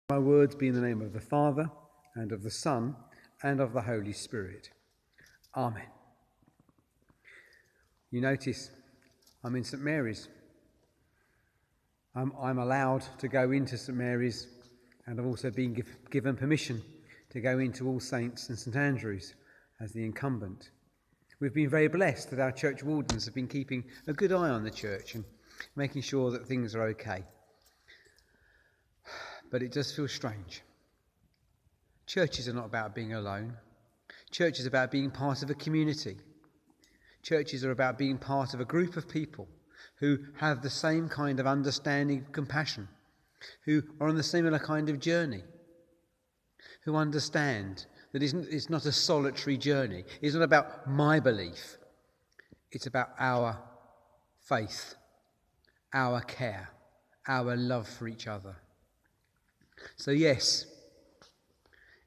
My words be in the name of the Father, and of the Son, and of the Holy Spirit. Amen. You notice I'm in St Mary's. I'm allowed to go into St Mary's, and I've also been given permission to go into All Saints and St Andrews as the incumbent. We've been very blessed that our church wardens have been keeping a good eye on the church and making sure that things are okay. But it does feel strange. Churches are not about being alone. Church is about being part of a community. Churches are about being part of a group of people who have the same kind of understanding, compassion, who are on the similar kind of journey, who understand that it's not a solitary journey. It's not about my belief. It's about our faith, our care, our love for each other. So yes,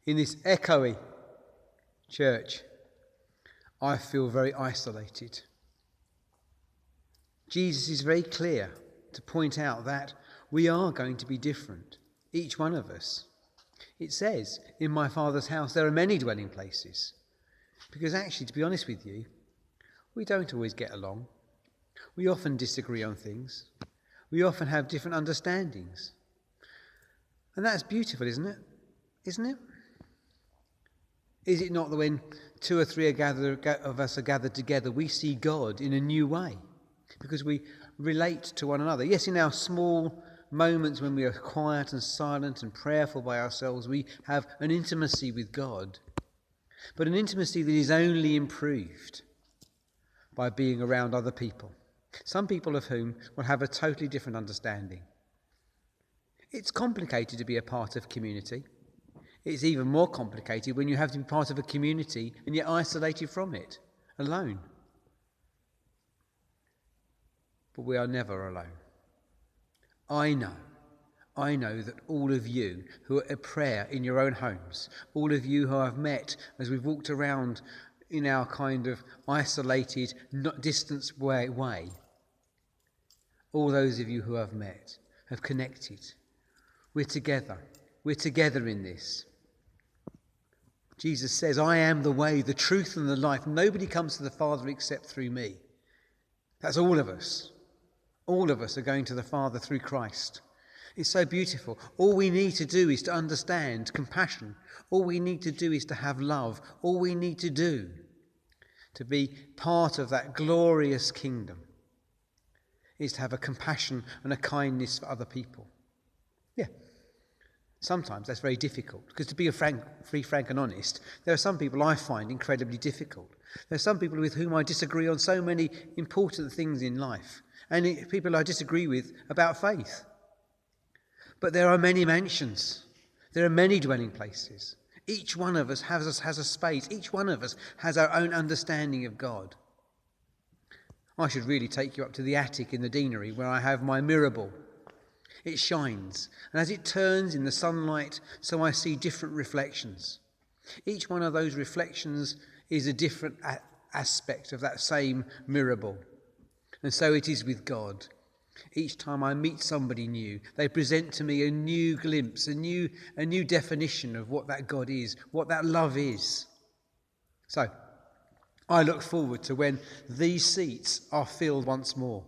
in this echoey church, I feel very isolated. Jesus is very clear to point out that we are going to be different, each one of us. It says, in my Father's house there are many dwelling places. Because actually, to be honest with you, we don't always get along. We often disagree on things. We often have different understandings. And that's beautiful, isn't it? Isn't it? Is it not that when two or three of us are gathered together, we see God in a new way? Because we relate to one another. Yes, in our small moments when we are quiet and silent and prayerful by ourselves, we have an intimacy with God. But an intimacy that is only improved by being around other people. Some people of whom will have a totally different understanding. It's complicated to be a part of community. It's even more complicated when you have to be part of a community and yet isolated from it, alone. But we are never alone. I know that all of you who are at prayer in your own homes, all of you who I've met as we've walked around in our kind of isolated, not distance way, all those of you who I've met have connected. We're together. We're together in this. Jesus says, I am the way, the truth and the life. Nobody comes to the Father except through me. That's all of us. All of us are going to the Father through Christ. It's so beautiful. All we need to do is to understand compassion. All we need to do is to have love. All we need to do to be part of that glorious kingdom is to have a compassion and a kindness for other people. Yeah. Sometimes that's very difficult, because to be frank and honest, there are some people I find incredibly difficult. There are some people with whom I disagree on so many important things in life, and people I disagree with about faith. But there are many mansions. There are many dwelling places. Each one of us has a space. Each one of us has our own understanding of God. I should really take you up to the attic in the deanery where I have my mirror ball. It shines, and as it turns in the sunlight, so I see different reflections. Each one of those reflections is a different aspect of that same mirror ball. And so it is with God. Each time I meet somebody new, they present to me a new glimpse, a new definition of what that God is, what that love is. So, I look forward to when these seats are filled once more.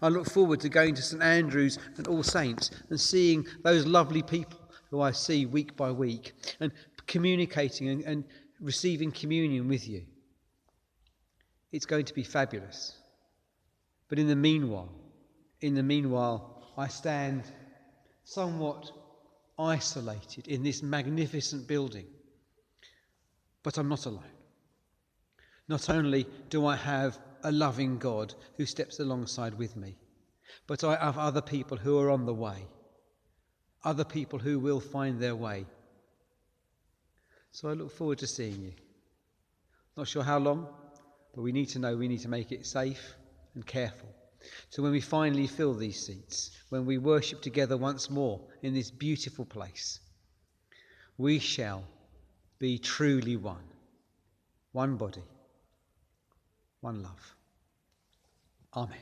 I look forward to going to St Andrews and All Saints and seeing those lovely people who I see week by week and communicating and receiving communion with you. It's going to be fabulous. But in the meanwhile, I stand somewhat isolated in this magnificent building. But I'm not alone. Not only do I have a loving God who steps alongside with me, but I have other people who are on the way, other people who will find their way. So I look forward to seeing you. Not sure how long, but we need to make it safe and careful. So when we finally fill these seats, when we worship together once more in this beautiful place, we shall be truly one body, one love. Amen.